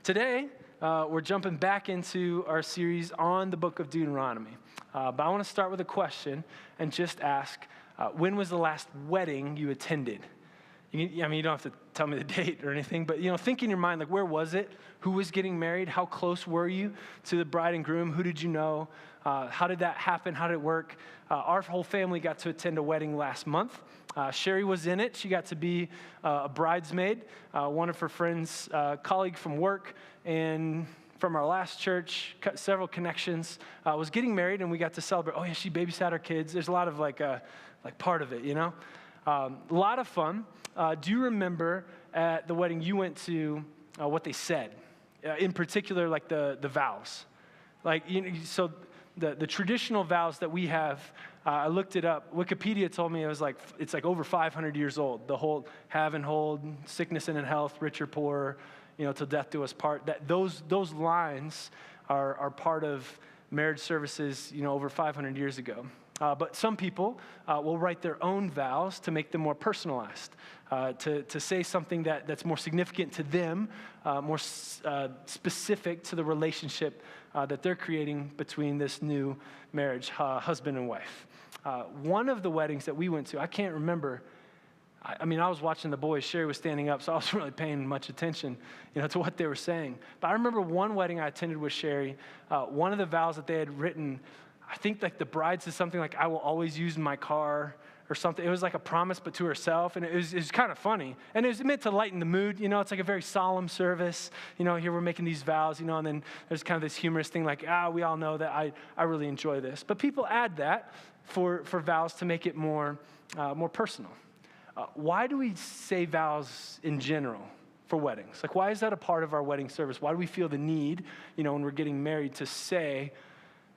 Today, we're jumping back into our series on the book of Deuteronomy. But I want to start with a question and just ask, when was the last wedding you attended? You don't have to tell me the date or anything, but think in your mind, like, where was it? Who was getting married? How close were you to the bride and groom? Who did you know? How did that happen? How did it work? Our whole family got to attend a wedding last month. Sherry was in it. She got to be a bridesmaid. One of her friends, colleague from work and from our last church, several connections, was getting married, and we got to celebrate. Oh yeah, she babysat our kids. There's a lot of like part of it, a lot of fun. Do you remember at the wedding you went to what they said? In particular, like the vows. So the traditional vows that we have, I looked it up. Wikipedia told me it's like over 500 years old. The whole have and hold, sickness and in health, rich or poor, till death do us part. That those lines are part of marriage services, over 500 years ago. But some people will write their own vows to make them more personalized, to say something that's more significant to them, more specific to the relationship that they're creating between this new marriage, husband and wife. One of the weddings that we went to, I can't remember. I was watching the boys. Sherry was standing up, so I wasn't really paying much attention, to what they were saying. But I remember one wedding I attended with Sherry. One of the vows that they had written, I think like the bride said something like, "I will always use my car," or something. It was like a promise, but to herself, and it was kind of funny. And it was meant to lighten the mood. It's like a very solemn service. Here we're making these vows, and then there's kind of this humorous thing like, we all know that I really enjoy this. But people add that for vows to make it more personal. Why do we say vows in general for weddings? Like, why is that a part of our wedding service? Why do we feel the need, when we're getting married, to say,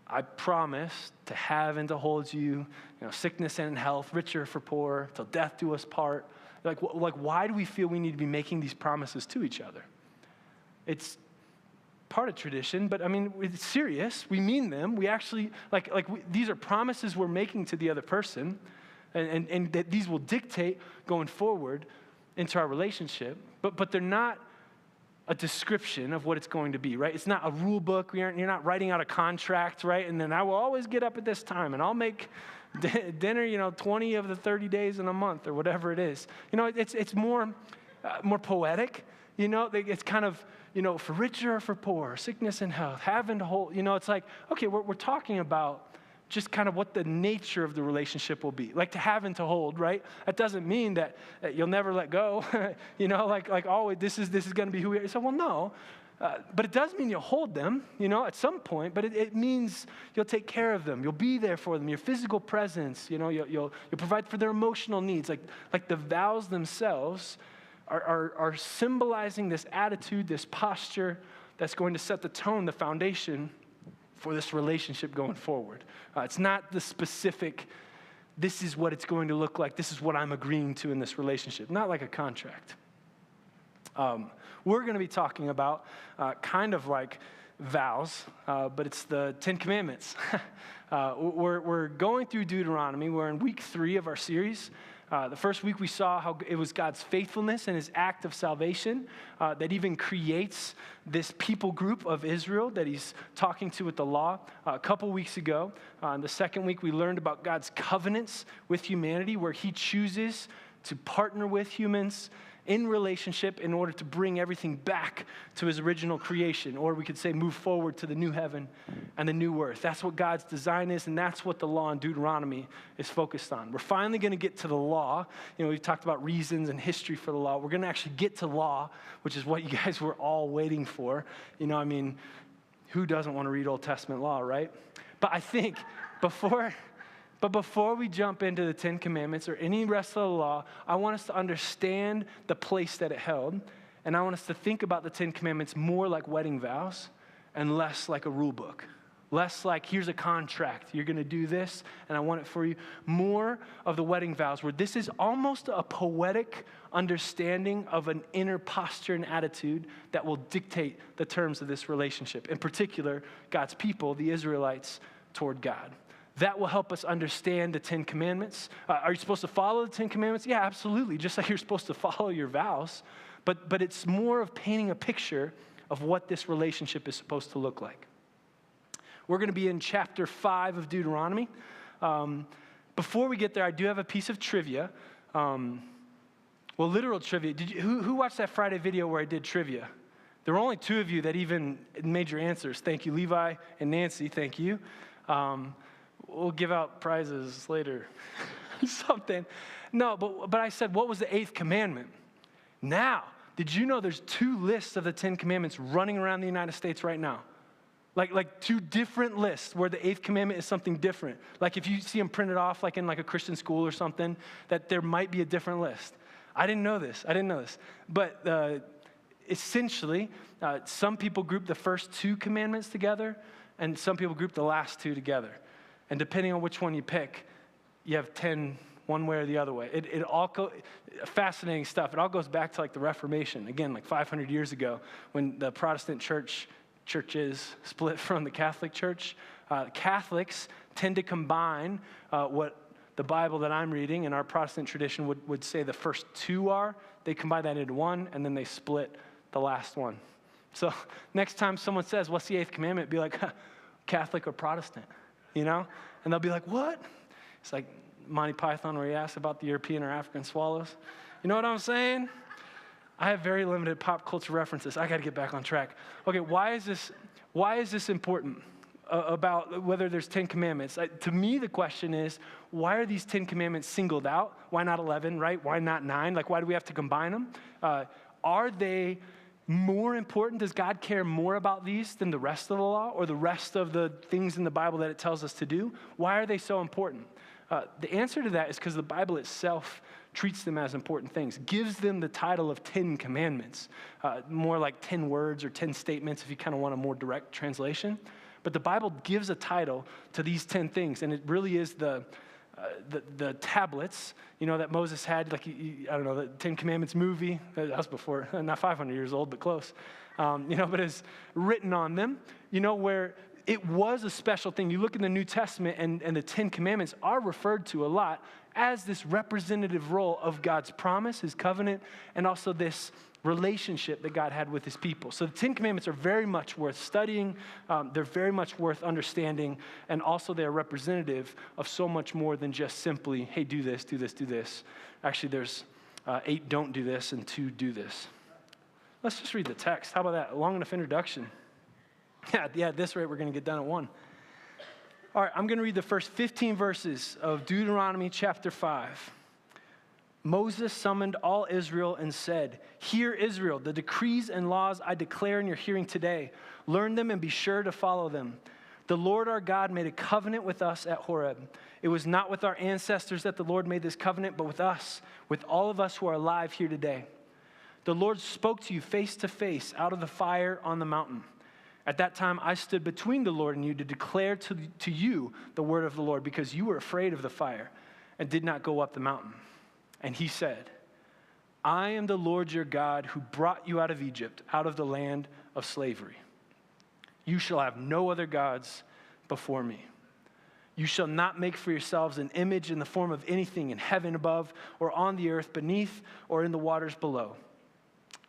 "I promise to have and to hold you, sickness and health, richer for poor, till death do us part"? Like, why do we feel we need to be making these promises to each other? It's part of tradition, but it's serious. We mean them. We actually, these are promises we're making to the other person, and that these will dictate going forward into our relationship, but they're not a description of what it's going to be, right? It's not a rule book. You're not writing out a contract, right? And then I will always get up at this time, and I'll make dinner, 20 of the 30 days in a month, or whatever it is. It's more poetic. It's kind of, for richer or for poor, sickness and health, having to hold. It's like, okay, we're talking about just kind of what the nature of the relationship will be. Like to have and to hold, right? That doesn't mean that you'll never let go. Like always, this is going to be who we are. So, well, no. But it does mean you'll hold them, at some point. But it means you'll take care of them. You'll be there for them. Your physical presence, you'll provide for their emotional needs. Like the vows themselves are symbolizing this attitude, this posture that's going to set the tone, the foundation for this relationship going forward. It's not the specific, this is what it's going to look like, this is what I'm agreeing to in this relationship, not like a contract. We're going to be talking about kind of like vows, but it's the Ten Commandments. We're going through Deuteronomy. We're in week 3 of our series. The first week we saw how it was God's faithfulness and his act of salvation that even creates this people group of Israel that he's talking to with the law. A couple weeks ago, in the second week, we learned about God's covenants with humanity, where he chooses to partner with humans in relationship in order to bring everything back to his original creation, or we could say move forward to the new heaven and the new earth. That's what God's design is, and that's what the law in Deuteronomy is focused on. We're finally going to get to the law. We've talked about reasons and history for the law. We're going to actually get to law, which is what you guys were all waiting for. Who doesn't want to read Old Testament law, right? But I think before we jump into the Ten Commandments or any rest of the law, I want us to understand the place that it held, and I want us to think about the Ten Commandments more like wedding vows and less like a rule book. Less like, here's a contract, you're going to do this, and I want it for you. More of the wedding vows, where this is almost a poetic understanding of an inner posture and attitude that will dictate the terms of this relationship. In particular, God's people, the Israelites, toward God. That will help us understand the Ten Commandments. Are you supposed to follow the Ten Commandments? Yeah, absolutely, just like you're supposed to follow your vows. But it's more of painting a picture of what this relationship is supposed to look like. We're going to be in chapter 5 of Deuteronomy. Before we get there, I do have a piece of trivia. Literal trivia. Who watched that Friday video where I did trivia? There were only 2 of you that even made your answers. Thank you, Levi and Nancy. Thank you. We'll give out prizes later. Something. No, but I said, what was the 8th commandment? Now, did you know there's 2 lists of the 10 commandments running around the United States right now? Like 2 different lists where the 8th commandment is something different. Like if you see them printed off like in like a Christian school or something, that there might be a different list. I didn't know this. But essentially, some people group the first 2 commandments together, and some people group the last 2 together. And depending on which one you pick, you have 10 one way or the other way. It all fascinating stuff. It all goes back to like the Reformation, again, like 500 years ago, when the Protestant churches split from the Catholic Church. Catholics tend to combine what the Bible that I'm reading in our Protestant tradition would say the first 2 are. They combine that into one, and then they split the last one. So next time someone says, what's the 8th commandment? Be like, Catholic or Protestant, And they'll be like, what? It's like Monty Python where he asks about the European or African swallows. You know what I'm saying? I have very limited pop culture references. I got to get back on track. Okay, why is this important about whether there's 10 commandments? To me, the question is, why are these 10 commandments singled out? Why not 11, right? Why not 9? Like, why do we have to combine them? Are they more important? Does God care more about these than the rest of the law or the rest of the things in the Bible that it tells us to do? Why are they so important? The answer to that is because the Bible itself treats them as important things, gives them the title of 10 commandments, more like 10 words or 10 statements if you kind of want a more direct translation. But the Bible gives a title to these 10 things, and it really is the tablets, that Moses had, like, the 10 Commandments movie. That was before, not 500 years old, but close. But it's written on them, where it was a special thing. You look in the New Testament, and the 10 Commandments are referred to a lot as this representative role of God's promise, his covenant, and also this relationship that God had with his people. So the 10 Commandments are very much worth studying. They're very much worth understanding. And also they're representative of so much more than just simply, hey, do this, do this, do this. Actually, there's 8 don't do this and 2 do this. Let's just read the text. How about that? A long enough introduction. Yeah, at this rate, we're going to get done at 1. All right, I'm going to read the first 15 verses of Deuteronomy chapter 5. Moses summoned all Israel and said, "Hear, Israel, the decrees and laws I declare in your hearing today. Learn them and be sure to follow them. The Lord our God made a covenant with us at Horeb. It was not with our ancestors that the Lord made this covenant, but with us, with all of us who are alive here today. The Lord spoke to you face to face out of the fire on the mountain. At that time, I stood between the Lord and you to declare to you the word of the Lord, because you were afraid of the fire and did not go up the mountain." And he said, "I am the Lord your God who brought you out of Egypt, out of the land of slavery. You shall have no other gods before me. You shall not make for yourselves an image in the form of anything in heaven above, or on the earth beneath, or in the waters below.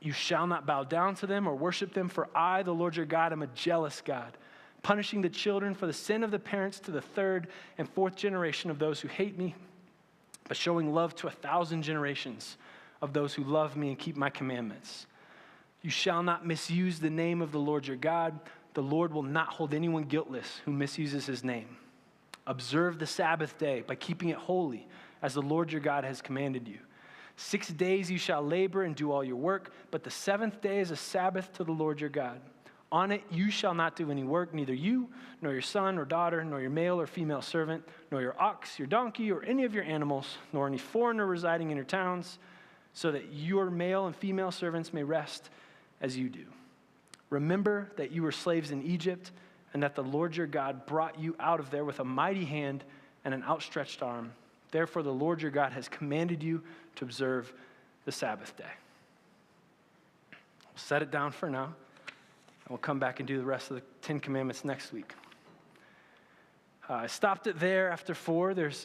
You shall not bow down to them or worship them, for I, the Lord your God, am a jealous God, punishing the children for the sin of the parents to the 3rd and 4th generation of those who hate me, but showing love to 1,000 generations of those who love me and keep my commandments. You shall not misuse the name of the Lord your God. The Lord will not hold anyone guiltless who misuses his name. Observe the Sabbath day by keeping it holy, as the Lord your God has commanded you. 6 days you shall labor and do all your work, but the 7th day is a Sabbath to the Lord your God. On it you shall not do any work, neither you, nor your son or daughter, nor your male or female servant, nor your ox, your donkey, or any of your animals, nor any foreigner residing in your towns, so that your male and female servants may rest as you do. Remember that you were slaves in Egypt, and that the Lord your God brought you out of there with a mighty hand and an outstretched arm. Therefore the Lord your God has commanded you to observe the Sabbath day." We'll set it down for now, and we'll come back and do the rest of the 10 Commandments next week. I stopped it there after 4. There's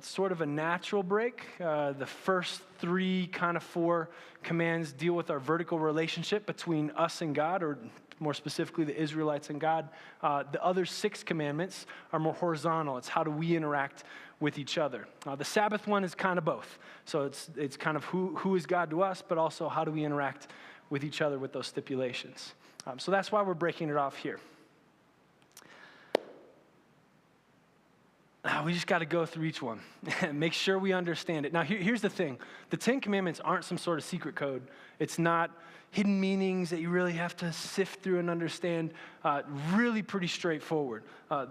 sort of a natural break. The first 3 kind of 4 commands deal with our vertical relationship between us and God, or more specifically the Israelites and God. The other 6 commandments are more horizontal. It's how do we interact with each other. The Sabbath one is kind of both. So it's kind of who is God to us, but also how do we interact with each other with those stipulations. So that's why we're breaking it off here. We just got to go through each one and make sure we understand it. Now, here's the thing. The 10 Commandments aren't some sort of secret code. It's not hidden meanings that you really have to sift through and understand. Really pretty straightforward.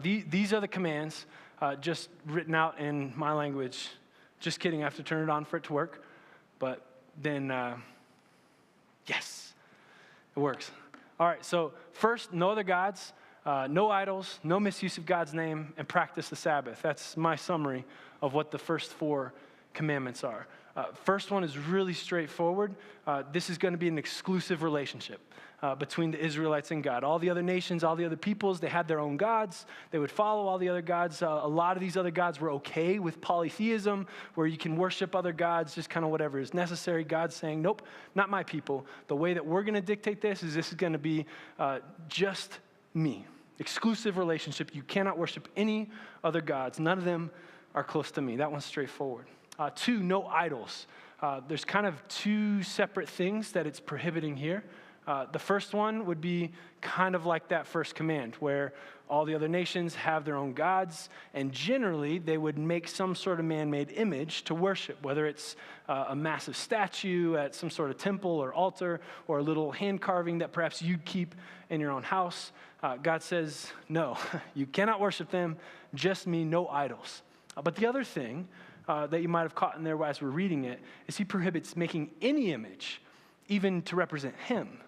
These are the commands, just written out in my language. Just kidding, I have to turn it on for it to work. But then, yes, it works. All right, so first, no other gods. No idols, no misuse of God's name, and practice the Sabbath. That's my summary of what the first 4 commandments are. First one is really straightforward. This is going to be an exclusive relationship between the Israelites and God. All the other nations, all the other peoples, they had their own gods. They would follow all the other gods. A lot of these other gods were okay with polytheism, where you can worship other gods, just kind of whatever is necessary. God's saying, nope, not my people. The way that we're going to dictate this is going to be just me. Exclusive relationship. You cannot worship any other gods. None of them are close to me. That one's straightforward. 2, no idols. There's kind of 2 separate things that it's prohibiting here. The first one would be kind of like that first command, where all the other nations have their own gods, and generally they would make some sort of man-made image to worship, whether it's a massive statue at some sort of temple or altar, or a little hand carving that perhaps you'd keep in your own house. God says, no, you cannot worship them, just me, no idols. But the other thing that you might have caught in there as we're reading it is he prohibits making any image, even to represent him.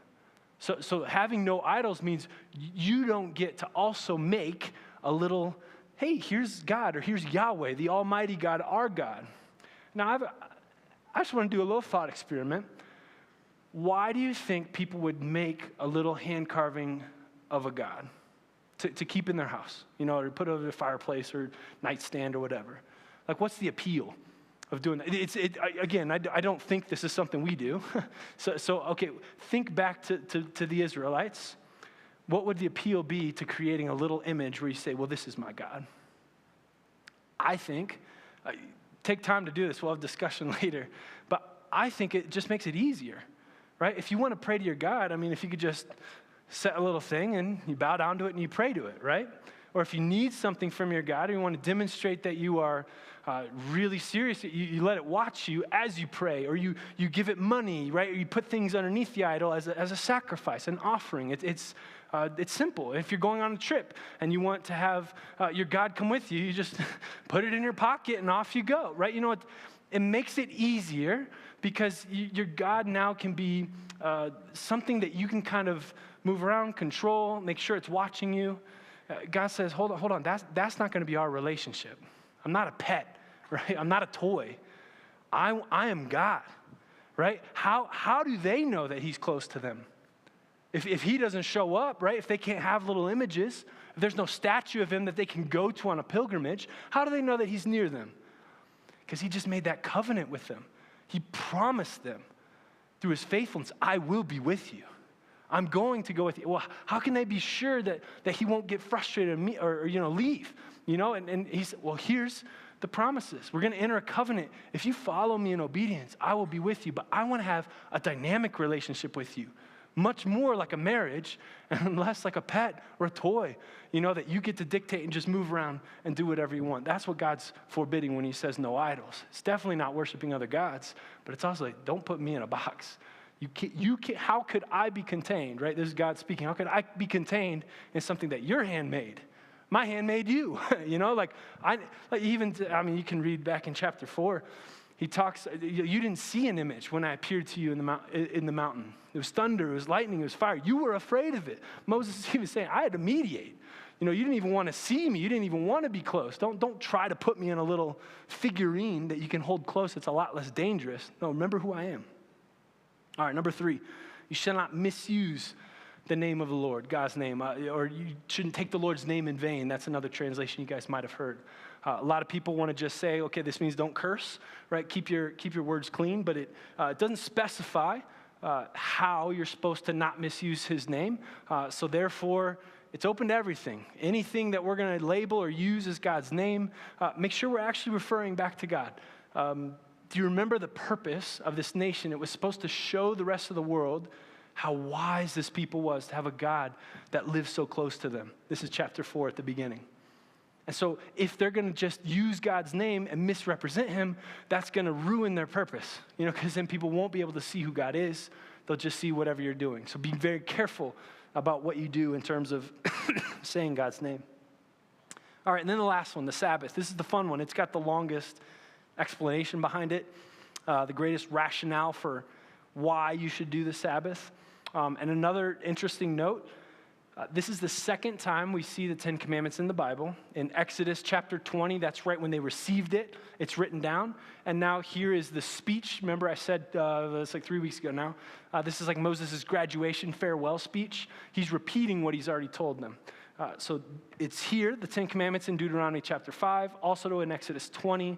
So having no idols means you don't get to also make a little, hey, here's God, or here's Yahweh, the Almighty God, our God. Now, I just want to do a little thought experiment. Why do you think people would make a little hand carving of a God to keep in their house, or put over the fireplace or nightstand or whatever? Like, what's the appeal of doing that? Again, I don't think this is something we do. So okay, think back to the Israelites. What would the appeal be to creating a little image where you say, well, this is my God? I think, take time to do this, we'll have discussion later, but I think it just makes it easier, right? If you want to pray to your God, if you could just set a little thing and you bow down to it and you pray to it, right? Or if you need something from your God, or you want to demonstrate that you are really serious, you let it watch you as you pray, or you give it money, right? Or you put things underneath the idol as a sacrifice, an offering. It's simple. If you're going on a trip and you want to have your God come with you, you just put it in your pocket and off you go, right? You know what? It makes it easier because your God now can be something that you can kind of move around, control, make sure it's watching you. God says, hold on, that's not going to be our relationship. I'm not a pet, right? I'm not a toy. I am God, right? How do they know that he's close to them? If he doesn't show up, right? If they can't have little images, if there's no statue of him that they can go to on a pilgrimage, how do they know that he's near them? Because he just made that covenant with them. He promised them through his faithfulness, I will be with you. I'm going to go with you. Well, how can they be sure that he won't get frustrated or leave? And he said, well, here's the promises. We're going to enter a covenant. If you follow me in obedience, I will be with you. But I want to have a dynamic relationship with you, much more like a marriage and less like a pet or a toy, that you get to dictate and just move around and do whatever you want. That's what God's forbidding when he says no idols. It's definitely not worshiping other gods, but it's also like, don't put me in a box. How could I be contained, right? This is God speaking. How could I be contained in something that your hand made? My hand made you, you can read back in chapter 4. He talks, you didn't see an image when I appeared to you in the mountain. It was thunder, it was lightning, it was fire. You were afraid of it. Moses is even saying, I had to mediate. You didn't even want to see me. You didn't even want to be close. Don't try to put me in a little figurine that you can hold close. It's a lot less dangerous. No, remember who I am. All right, number 3, you shall not misuse the name of the Lord, God's name, or you shouldn't take the Lord's name in vain. That's another translation you guys might have heard. A lot of people want to just say, okay, this means don't curse, right? Keep your words clean, but it doesn't specify how you're supposed to not misuse his name. So therefore, it's open to everything. Anything that we're going to label or use as God's name, make sure we're actually referring back to God. Do you remember the purpose of this nation? It was supposed to show the rest of the world how wise this people was to have a God that lives so close to them. This is chapter 4 at the beginning. And so if they're going to just use God's name and misrepresent him, that's going to ruin their purpose, because then people won't be able to see who God is. They'll just see whatever you're doing. So be very careful about what you do in terms of saying God's name. All right, and then the last one, the Sabbath. This is the fun one. It's got the longest explanation behind it, the greatest rationale for why you should do the Sabbath. And another interesting note, this is the second time we see the Ten Commandments in the Bible. In Exodus chapter 20, that's right when they received it. It's written down. And now here is the speech. Remember I said, it's like 3 weeks ago now. This is like Moses' graduation farewell speech. He's repeating what he's already told them. So it's here, the Ten Commandments in Deuteronomy chapter 5, also in Exodus 20.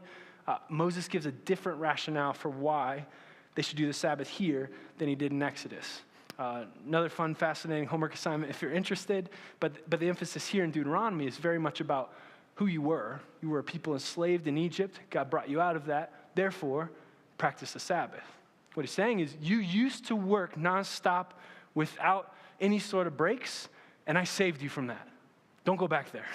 Moses gives a different rationale for why they should do the Sabbath here than he did in Exodus. Another fun, fascinating homework assignment if you're interested, but the emphasis here in Deuteronomy is very much about who you were. You were a people enslaved in Egypt. God brought you out of that. Therefore, practice the Sabbath. What he's saying is you used to work nonstop without any sort of breaks, and I saved you from that. Don't go back there.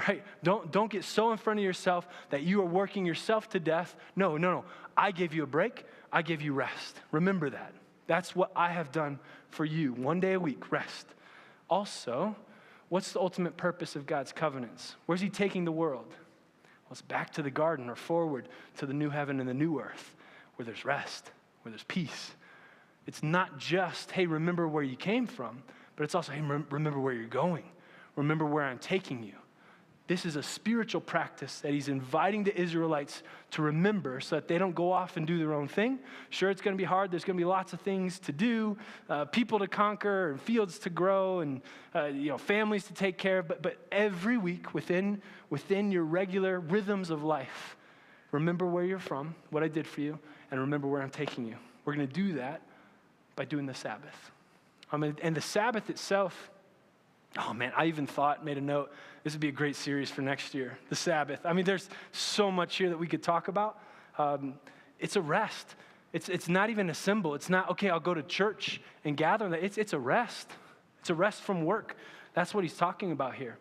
Right? Don't get so in front of yourself that you are working yourself to death. No. I gave you a break. I gave you rest. Remember that. That's what I have done for you. 1 day a week, rest. Also, what's the ultimate purpose of God's covenants? Where's he taking the world? Well, it's back to the garden or forward to the new heaven and the new earth where there's rest, where there's peace. It's not just, hey, remember where you came from, but it's also, hey, remember where you're going. Remember where I'm taking you. This is a spiritual practice that he's inviting the Israelites to remember so that they don't go off and do their own thing. Sure, it's going to be hard. There's going to be lots of things to do, people to conquer, and fields to grow, and families to take care of. But every week within your regular rhythms of life, remember where you're from, what I did for you, and remember where I'm taking you. We're going to do that by doing the Sabbath. And the Sabbath itself, oh man, I even made a note, this would be a great series for next year, the Sabbath. There's so much here that we could talk about. It's a rest. It's not even a symbol. It's not, okay, I'll go to church and gather. It's a rest. It's a rest from work. That's what he's talking about here.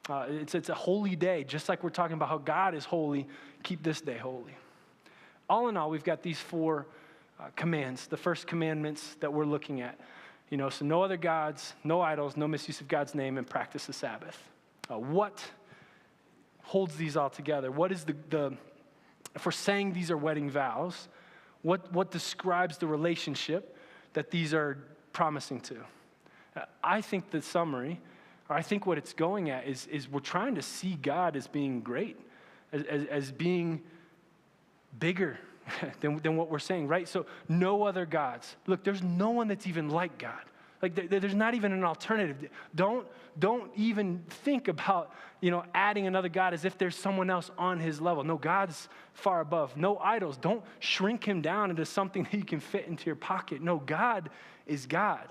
It's a holy day, just like we're talking about how God is holy. Keep this day holy. All in all, we've got these 4 commands, the first commandments that we're looking at. So no other gods, no idols, no misuse of God's name, and practice the Sabbath. What holds these all together? What is if we're saying these are wedding vows, what describes the relationship that these are promising to? I think the summary, or I think what it's going at is we're trying to see God as being great, as being bigger than what we're saying, right? So no other gods. Look, there's no one that's even like God. Like there's not even an alternative. Don't even think about, adding another God as if there's someone else on his level. No, God's far above. No idols. Don't shrink him down into something that you can fit into your pocket. No, God is God.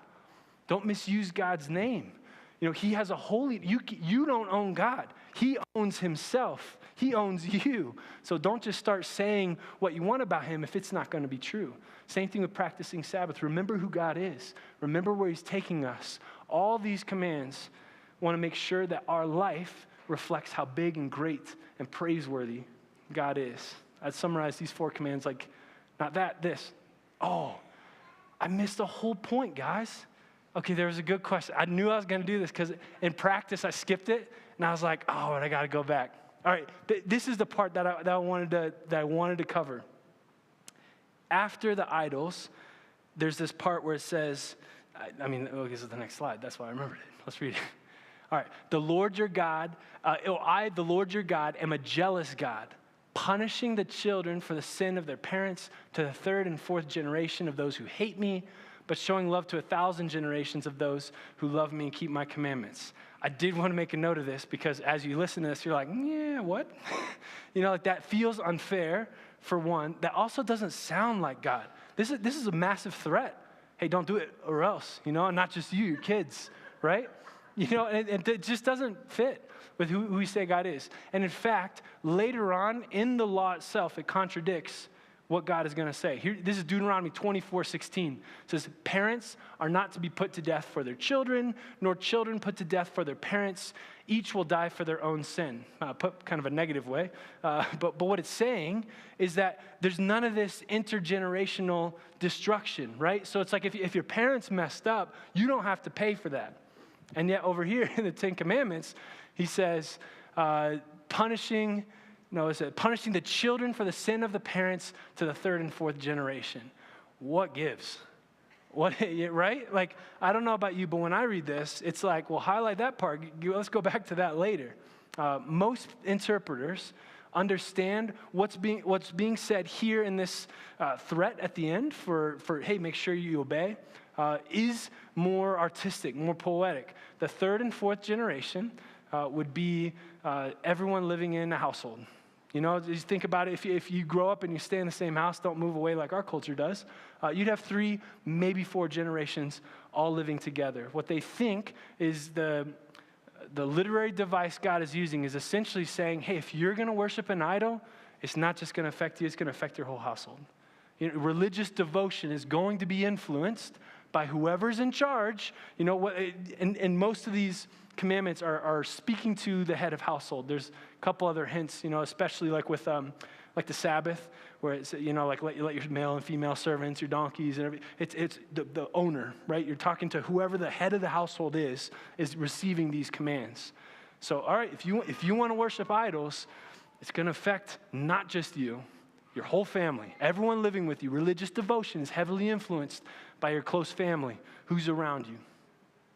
Don't misuse God's name. He has a holy, you don't own God. He owns himself. He owns you. So don't just start saying what you want about him if it's not going to be true. Same thing with practicing Sabbath. Remember who God is. Remember where he's taking us. All these commands want to make sure that our life reflects how big and great and praiseworthy God is. I'd summarize these 4 commands like, not that, this. Oh, I missed the whole point, guys. Okay, there was a good question. I knew I was going to do this because in practice I skipped it, and I was like, oh, and I got to go back. All right, this is the part that I wanted to cover. After the idols, there's this part where it says, this is the next slide. That's why I remembered it. Let's read it. All right, the Lord your God, I, the Lord your God, am a jealous God, punishing the children for the sin of their parents to the 3rd and 4th generation of those who hate me, but showing love to 1,000 generations of those who love me and keep my commandments. I did want to make a note of this because as you listen to this, you're like, yeah, what? Like that feels unfair for one. That also doesn't sound like God. This is a massive threat. Hey, don't do it or else, and not just you, your kids, right? And it just doesn't fit with who we say God is. And in fact, later on in the law itself, it contradicts what God is going to say. Here, this is Deuteronomy 24:16. It says, parents are not to be put to death for their children, nor children put to death for their parents. Each will die for their own sin. Put kind of a negative way. But what it's saying is that there's none of this intergenerational destruction, right? So it's like if your parents messed up, you don't have to pay for that. And yet over here in the Ten Commandments, he says, punishing the children for the sin of the parents to the third and fourth generation. What gives? Right? Like, I don't know about you, but when I read this, it's like, well, highlight that part. Let's go back to that later. Most interpreters understand what's being said here in this threat at the end for hey, make sure you obey, is more artistic, more poetic. The third and fourth generation would be everyone living in a household. Just think about it. If you grow up and you stay in the same house, don't move away like our culture does, you'd have 3, maybe 4 generations all living together. What they think is the literary device God is using is essentially saying, hey, if you're going to worship an idol, it's not just going to affect you, it's going to affect your whole household. Religious devotion is going to be influenced by whoever's in charge. And most of these commandments are speaking to the head of household. There's a couple other hints, especially like with like the Sabbath, where it's like let your male and female servants, your donkeys, and everything. It's the owner, right? You're talking to whoever the head of the household is receiving these commands. So, all right, if you want to worship idols, it's going to affect not just you, your whole family, everyone living with you. Religious devotion is heavily influenced by your close family, who's around you,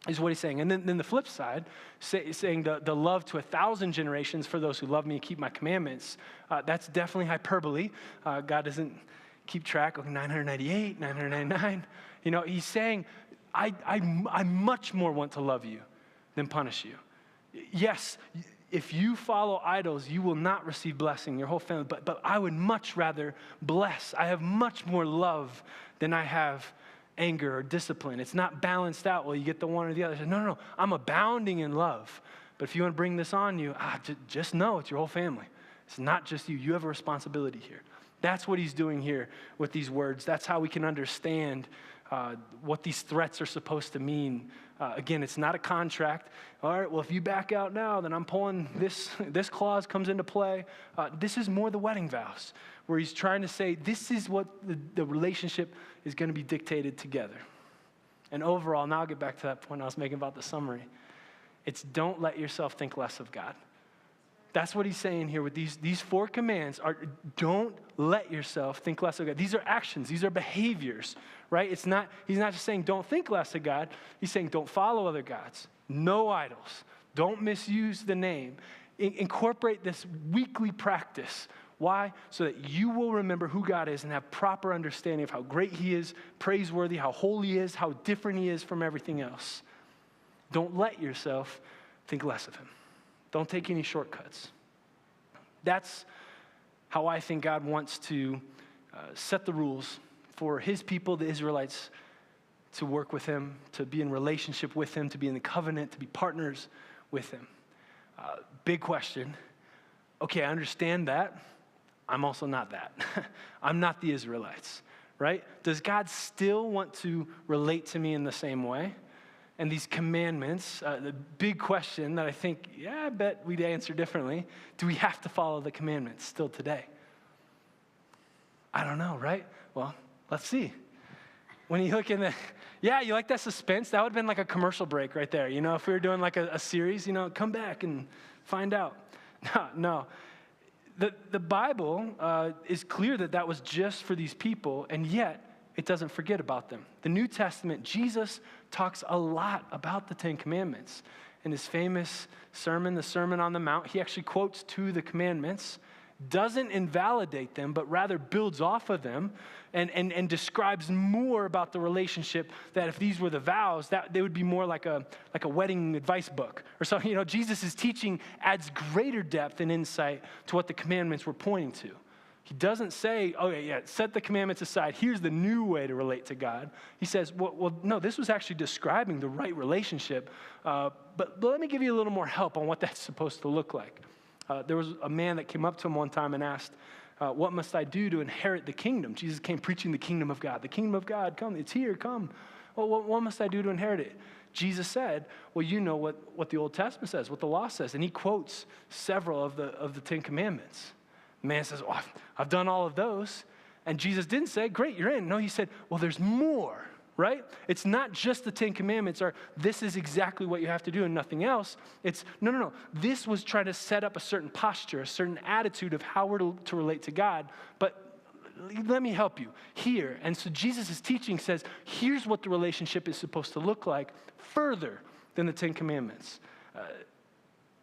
is what he's saying. And then the flip side, saying the love to 1,000 generations for those who love me and keep my commandments, that's definitely hyperbole. God doesn't keep track of 998, 999. He's saying, I much more want to love you than punish you. Yes, if you follow idols, you will not receive blessing, your whole family, but I would much rather bless. I have much more love than I have anger or discipline. It's not balanced out. Well, you get the one or the other. No. I'm abounding in love. But if you want to bring this on you, just know it's your whole family. It's not just you. You have a responsibility here. That's what he's doing here with these words. That's how we can understand what these threats are supposed to mean. Again, it's not a contract. All right, well, if you back out now, then I'm pulling this clause comes into play. This is more the wedding vows, where he's trying to say this is what the relationship is going to be dictated together. And overall, now I'll get back to that point I was making about the summary. It's don't let yourself think less of God. That's what he's saying here with these 4 commands are don't let yourself think less of God. These are actions. These are behaviors, right? He's not just saying don't think less of God. He's saying don't follow other gods. No idols. Don't misuse the name. Incorporate this weekly practice. Why? So that you will remember who God is and have proper understanding of how great he is, praiseworthy, how holy he is, how different he is from everything else. Don't let yourself think less of him. Don't take any shortcuts. That's how I think God wants to set the rules for his people, the Israelites, to work with him, to be in relationship with him, to be in the covenant, to be partners with him. Big question. Okay, I understand that. I'm also not that. I'm not the Israelites, right? Does God still want to relate to me in the same way? And these commandments, the big question that I think, I bet we'd answer differently. Do we have to follow the commandments still today? I don't know, right? Well, let's see. When you look in you like that suspense? That would have been like a commercial break right there. If we were doing like a series, come back and find out. No. The Bible is clear that was just for these people, and yet it doesn't forget about them. The New Testament, Jesus talks a lot about the 10 Commandments. In his famous sermon, the Sermon on the Mount, he actually quotes 2 of the commandments. doesn't invalidate them, but rather builds off of them and describes more about the relationship, that if these were the vows, that they would be more like a wedding advice book or something. Jesus' teaching adds greater depth and insight to what the commandments were pointing to. He doesn't say, okay, yeah, set the commandments aside. Here's the new way to relate to God. He says, well, no, this was actually describing the right relationship. But let me give you a little more help on what that's supposed to look like. There was a man that came up to him one time and asked, what must I do to inherit the kingdom? Jesus came preaching the kingdom of God. The kingdom of God, come, it's here, come. Well, what must I do to inherit it? Jesus said, well, you know what the Old Testament says, what the law says. And he quotes several of the Ten Commandments. The man says, well, I've done all of those. And Jesus didn't say, great, you're in. No, he said, well, there's more, right? It's not just the Ten Commandments or this is exactly what you have to do and nothing else. It's, no. This was trying to set up a certain posture, a certain attitude of how we're to relate to God. But let me help you here. And so Jesus' teaching says, here's what the relationship is supposed to look like further than the Ten Commandments.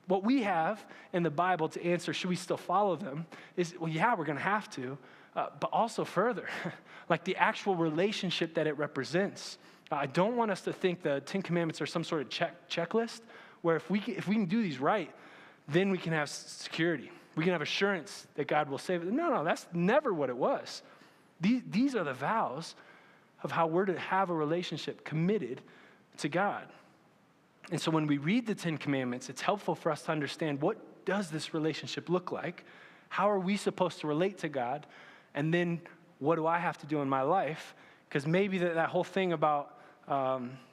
What we have in the Bible to answer, should we still follow them, is, well, yeah, we're going to have to, but also further, like the actual relationship that it represents. I don't want us to think the Ten Commandments are some sort of checklist where if we can do these right, then we can have security. We can have assurance that God will save it. No, that's never what it was. These are the vows of how we're to have a relationship committed to God. And so when we read the Ten Commandments, it's helpful for us to understand, what does this relationship look like? How are we supposed to relate to God? And then what do I have to do in my life? Because maybe that whole thing about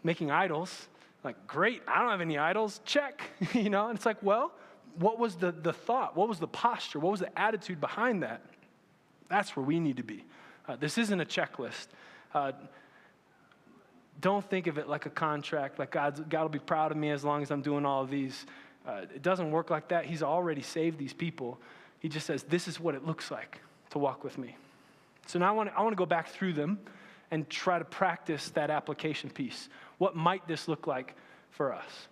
making idols, like, great, I don't have any idols, check. And it's like, well, what was the thought? What was the posture? What was the attitude behind that? That's where we need to be. This isn't a checklist. Don't think of it like a contract, like God will be proud of me as long as I'm doing all of these. It doesn't work like that. He's already saved these people. He just says, this is what it looks like to walk with me. So now I want to go back through them and try to practice that application piece. What might this look like for us?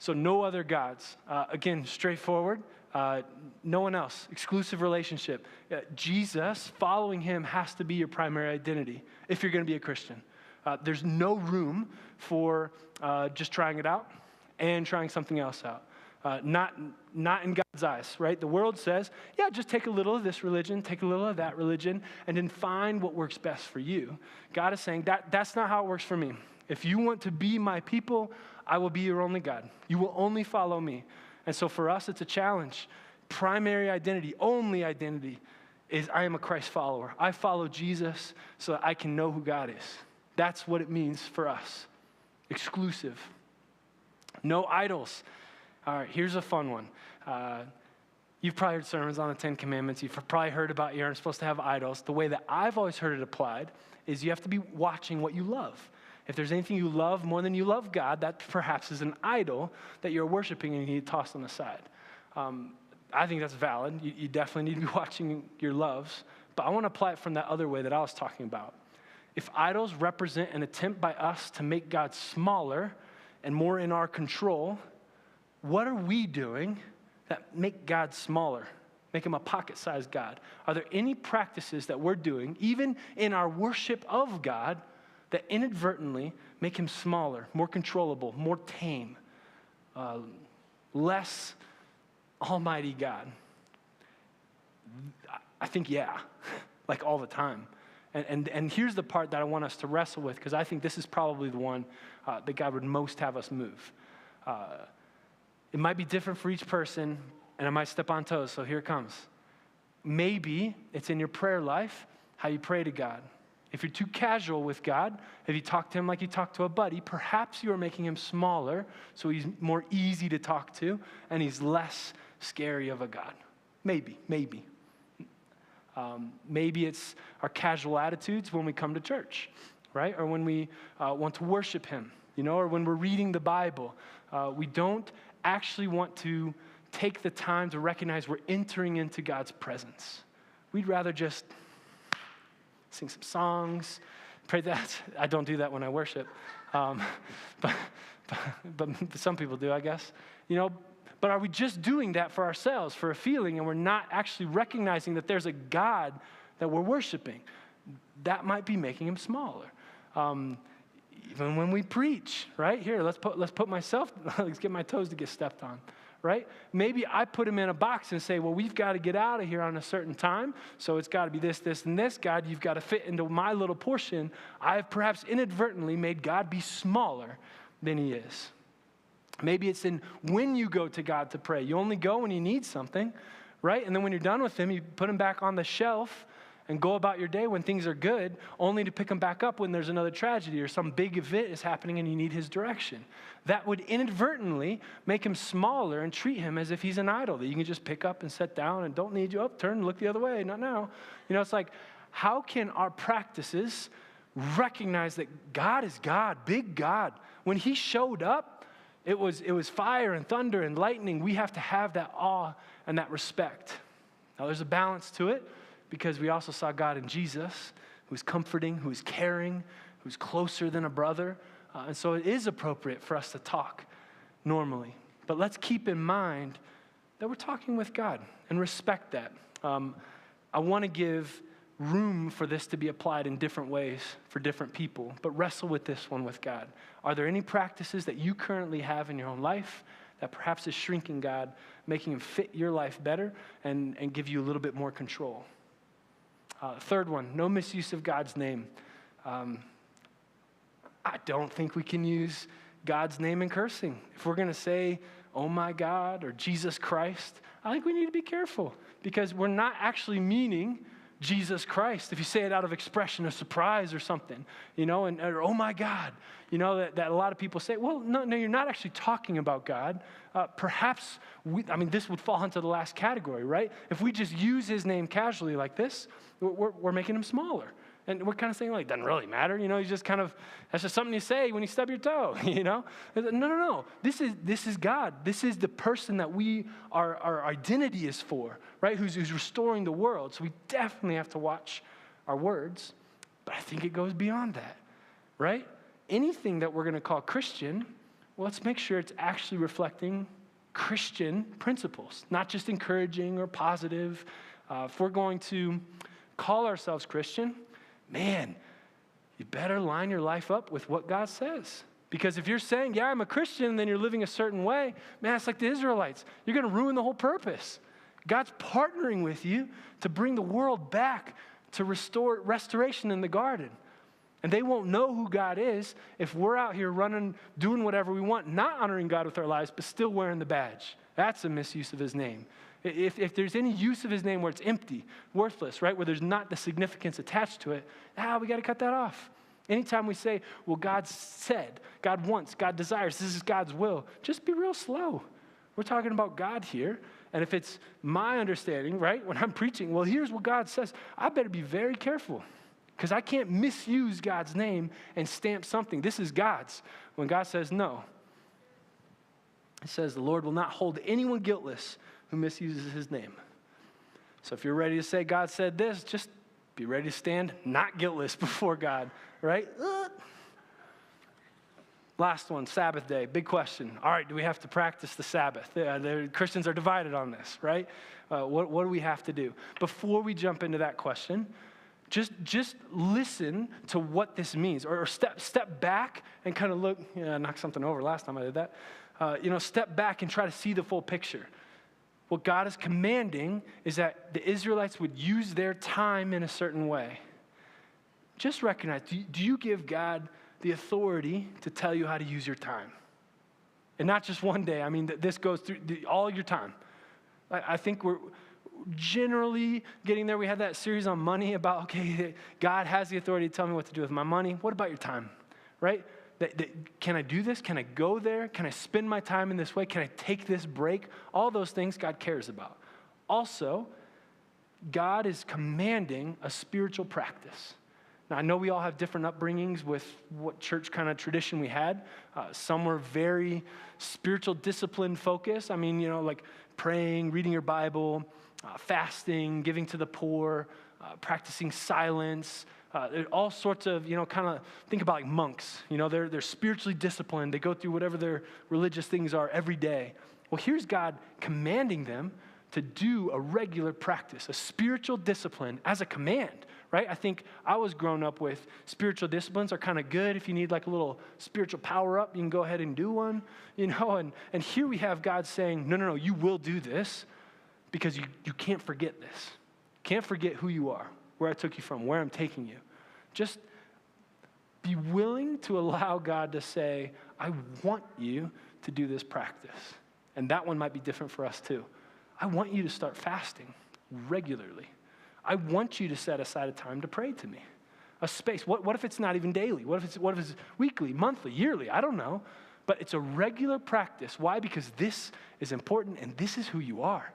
So no other gods. Again, straightforward. No one else. Exclusive relationship. Jesus, following him has to be your primary identity if you're going to be a Christian. There's no room for just trying it out and trying something else out. Not in God's eyes, right? The world says, yeah, just take a little of this religion, take a little of that religion, and then find what works best for you. God is saying, that's not how it works for me. If you want to be my people, I will be your only God. You will only follow me. And so for us, it's a challenge. Primary identity, only identity, is I am a Christ follower. I follow Jesus so that I can know who God is. That's what it means for us. Exclusive. No idols. All right, here's a fun one. You've probably heard sermons on the Ten Commandments. You've probably heard about you aren't supposed to have idols. The way that I've always heard it applied is you have to be watching what you love. If there's anything you love more than you love God, that perhaps is an idol that you're worshiping and you need to toss on the side. I think that's valid. You definitely need to be watching your loves. But I want to apply it from that other way that I was talking about. If idols represent an attempt by us to make God smaller and more in our control, what are we doing that make God smaller, make him a pocket-sized God? Are there any practices that we're doing, even in our worship of God, that inadvertently make him smaller, more controllable, more tame, less almighty God? I think, yeah, like all the time. And here's the part that I want us to wrestle with, because I think this is probably the one that God would most have us move. It might be different for each person, and I might step on toes, so here it comes. Maybe it's in your prayer life, how you pray to God. If you're too casual with God, if you talk to him like you talk to a buddy, perhaps you are making him smaller, so he's more easy to talk to, and he's less scary of a God. Maybe. Maybe it's our casual attitudes when we come to church, right? Or when we want to worship him, or when we're reading the Bible. We don't actually want to take the time to recognize we're entering into God's presence. We'd rather just sing some songs, pray that. I don't do that when I worship, but some people do, I guess. But But are we just doing that for ourselves, for a feeling, and we're not actually recognizing that there's a God that we're worshiping? That might be making him smaller. Even when we preach, right? Here, let's put myself, let's get my toes to get stepped on, right? Maybe I put him in a box and say, well, we've got to get out of here on a certain time, so it's got to be this, this, and this. God, you've got to fit into my little portion. I have perhaps inadvertently made God be smaller than he is. Maybe it's in when you go to God to pray. You only go when you need something, right? And then when you're done with him, you put him back on the shelf and go about your day when things are good, only to pick him back up when there's another tragedy or some big event is happening and you need his direction. That would inadvertently make him smaller and treat him as if he's an idol that you can just pick up and set down and don't need you up, turn, look the other way, not now. It's like, how can our practices recognize that God is God, big God? When he showed up, it was fire and thunder and lightning. We have to have that awe and that respect. Now, there's a balance to it because we also saw God in Jesus, who's comforting, who's caring, who's closer than a brother. And so it is appropriate for us to talk normally. But let's keep in mind that we're talking with God and respect that. I want to give room for this to be applied in different ways for different people, but wrestle with this one with God. Are there any practices that you currently have in your own life that perhaps is shrinking God, making him fit your life better and give you a little bit more control? Third one, no misuse of God's name. I don't think we can use God's name in cursing. If we're going to say, oh my God, or Jesus Christ, I think we need to be careful because we're not actually meaning Jesus Christ. If you say it out of expression of surprise or something, or oh my God, that a lot of people say, well, no, you're not actually talking about God. Perhaps, this would fall into the last category, right? If we just use his name casually like this, we're making him smaller. And we're kind of saying, like, it doesn't really matter. He's just that's just something you say when you stub your toe, No. This is God. This is the person that our identity is for, right? Who's restoring the world. So we definitely have to watch our words. But I think it goes beyond that, right? Anything that we're going to call Christian, well, let's make sure it's actually reflecting Christian principles, not just encouraging or positive. If we're going to call ourselves Christian, man, you better line your life up with what God says. Because if you're saying, yeah, I'm a Christian, and then you're living a certain way, man, it's like the Israelites. You're going to ruin the whole purpose. God's partnering with you to bring the world back to restoration in the garden. And they won't know who God is if we're out here running, doing whatever we want, not honoring God with our lives, but still wearing the badge. That's a misuse of his name. If there's any use of his name where it's empty, worthless, right, where there's not the significance attached to it, we got to cut that off. Anytime we say, well, God said, God wants, God desires, this is God's will, just be real slow. We're talking about God here. And if it's my understanding, right, when I'm preaching, well, here's what God says, I better be very careful because I can't misuse God's name and stamp something. This is God's. When God says no, it says the Lord will not hold anyone guiltless who misuses his name. So if you're ready to say God said this, just be ready to stand not guiltless before God, right? Last one, Sabbath day, big question. All right, do we have to practice the Sabbath? The Christians are divided on this, right? What do we have to do? Before we jump into that question, just listen to what this means, or step back and kind of look. I knocked something over last time I did that. Step back and try to see the full picture. What God is commanding is that the Israelites would use their time in a certain way. Just recognize, do you give God the authority to tell you how to use your time? And not just one day. This goes through all your time. I think we're generally getting there. We had that series on money about, okay, God has the authority to tell me what to do with my money. What about your time, right? Can I do this? Can I go there? Can I spend my time in this way? Can I take this break? All those things God cares about. Also, God is commanding a spiritual practice. Now, I know we all have different upbringings with what church kind of tradition we had. Some were very spiritual discipline focused. Like praying, reading your Bible, fasting, giving to the poor, practicing silence, There's all sorts of, kind of think about like monks. They're spiritually disciplined. They go through whatever their religious things are every day. Well, here's God commanding them to do a regular practice, a spiritual discipline as a command, right? I think I was grown up with spiritual disciplines are kind of good. If you need like a little spiritual power up, you can go ahead and do one, and here we have God saying, no, you will do this because you can't forget this. Can't forget who you are, where I took you from, where I'm taking you. Just be willing to allow God to say, I want you to do this practice. And that one might be different for us too. I want you to start fasting regularly. I want you to set aside a time to pray to me. A space. What if it's not even daily? What if it's weekly, monthly, yearly? I don't know. But it's a regular practice. Why? Because this is important and this is who you are.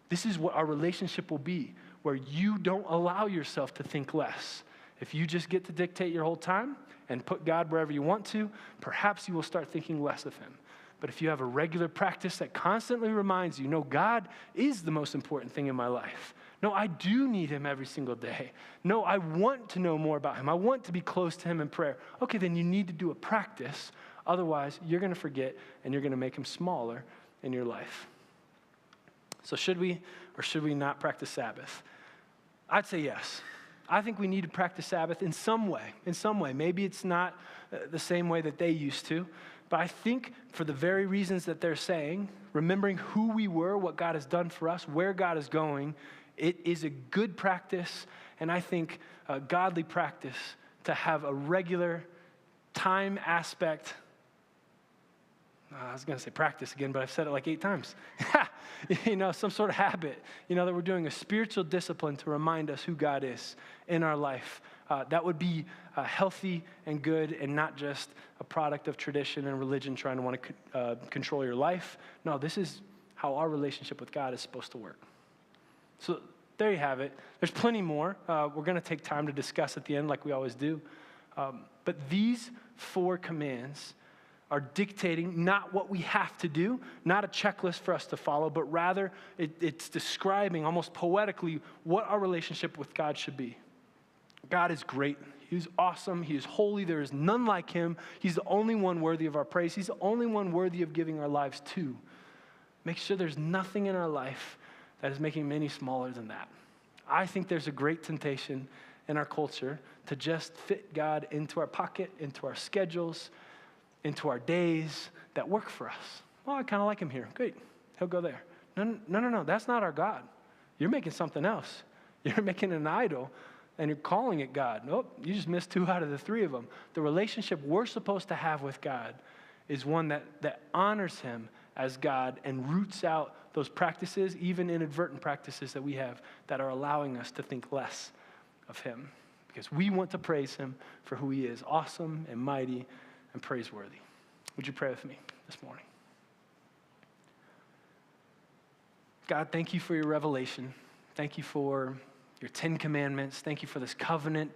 This is what our relationship will be, where you don't allow yourself to think less. If you just get to dictate your whole time and put God wherever you want to, perhaps you will start thinking less of him. But if you have a regular practice that constantly reminds you, no, God is the most important thing in my life. No, I do need him every single day. No, I want to know more about him. I want to be close to him in prayer. Okay, then you need to do a practice. Otherwise, you're going to forget and you're going to make him smaller in your life. So should we or should we not practice Sabbath? I'd say yes. I think we need to practice Sabbath in some way. Maybe it's not the same way that they used to, but I think for the very reasons that they're saying, remembering who we were, what God has done for us, where God is going, it is a good practice, and I think a godly practice to have a regular time aspect. I was going to say practice again, but I've said it like 8 times. Some sort of habit, that we're doing a spiritual discipline to remind us who God is in our life. That would be healthy and good and not just a product of tradition and religion trying to want to control your life. No, this is how our relationship with God is supposed to work. So there you have it. There's plenty more. We're going to take time to discuss at the end like we always do. But these 4 commands are dictating not what we have to do, not a checklist for us to follow, but rather it's describing almost poetically what our relationship with God should be. God is great. He's awesome. He is holy. There is none like him. He's the only one worthy of our praise. He's the only one worthy of giving our lives to. Make sure there's nothing in our life that is making him any smaller than that. I think there's a great temptation in our culture to just fit God into our pocket, into our schedules, into our days that work for us. Well, I kind of like him here. Great. He'll go there. No. That's not our God. You're making something else. You're making an idol, and you're calling it God. Nope, you just missed 2 out of the 3 of them. The relationship we're supposed to have with God is one that honors him as God and roots out those practices, even inadvertent practices that we have that are allowing us to think less of him. Because we want to praise him for who he is, awesome and mighty and praiseworthy. Would you pray with me this morning? God, thank you for your revelation. Thank you for your 10 commandments. Thank you for this covenant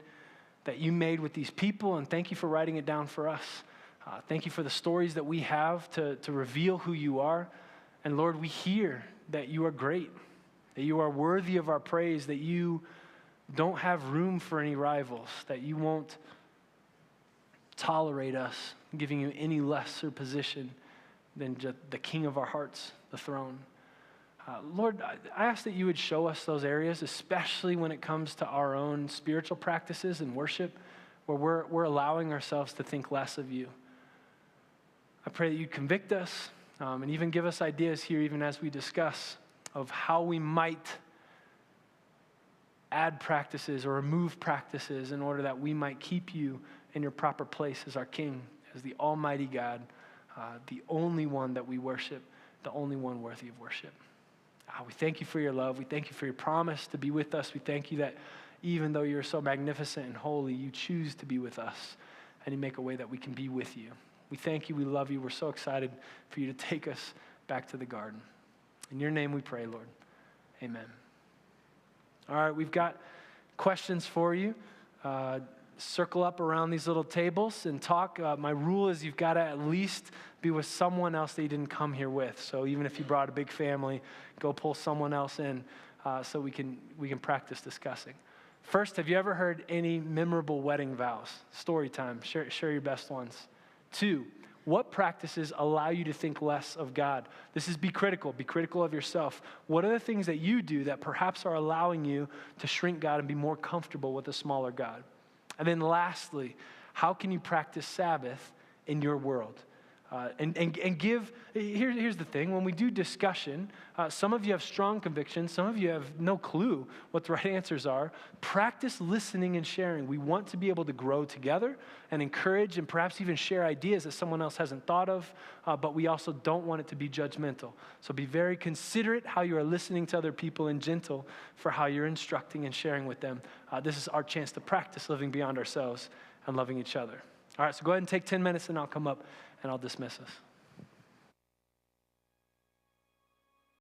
that you made with these people, and thank you for writing it down for us. Thank you for the stories that we have to reveal who you are. And Lord, we hear that you are great, that you are worthy of our praise, that you don't have room for any rivals, that you won't tolerate us giving you any lesser position than just the king of our hearts, the throne. Lord, I ask that you would show us those areas, especially when it comes to our own spiritual practices and worship, where we're allowing ourselves to think less of you. I pray that you convict us and even give us ideas here, even as we discuss, of how we might add practices or remove practices in order that we might keep you in your proper place as our King, as the Almighty God, the only one that we worship, the only one worthy of worship. We thank you for your love. We thank you for your promise to be with us. We thank you that even though you're so magnificent and holy, you choose to be with us, and you make a way that we can be with you. We thank you. We love you. We're so excited for you to take us back to the garden. In your name we pray, Lord. Amen. All right, we've got questions for you. Circle up around these little tables and talk. My rule is you've got to at least be with someone else that you didn't come here with. So even if you brought a big family, go pull someone else in so we can practice discussing. First, have you ever heard any memorable wedding vows? Story time. Share your best ones. 2, what practices allow you to think less of God? This is be critical of yourself. What are the things that you do that perhaps are allowing you to shrink God and be more comfortable with a smaller God? And then lastly, how can you practice Sabbath in your world? Here's the thing, when we do discussion, some of you have strong convictions, some of you have no clue what the right answers are. Practice listening and sharing. We want to be able to grow together and encourage and perhaps even share ideas that someone else hasn't thought of, but we also don't want it to be judgmental. So be very considerate how you are listening to other people and gentle for how you're instructing and sharing with them. This is our chance to practice living beyond ourselves and loving each other. All right, so go ahead and take 10 minutes and I'll come up and I'll dismiss us.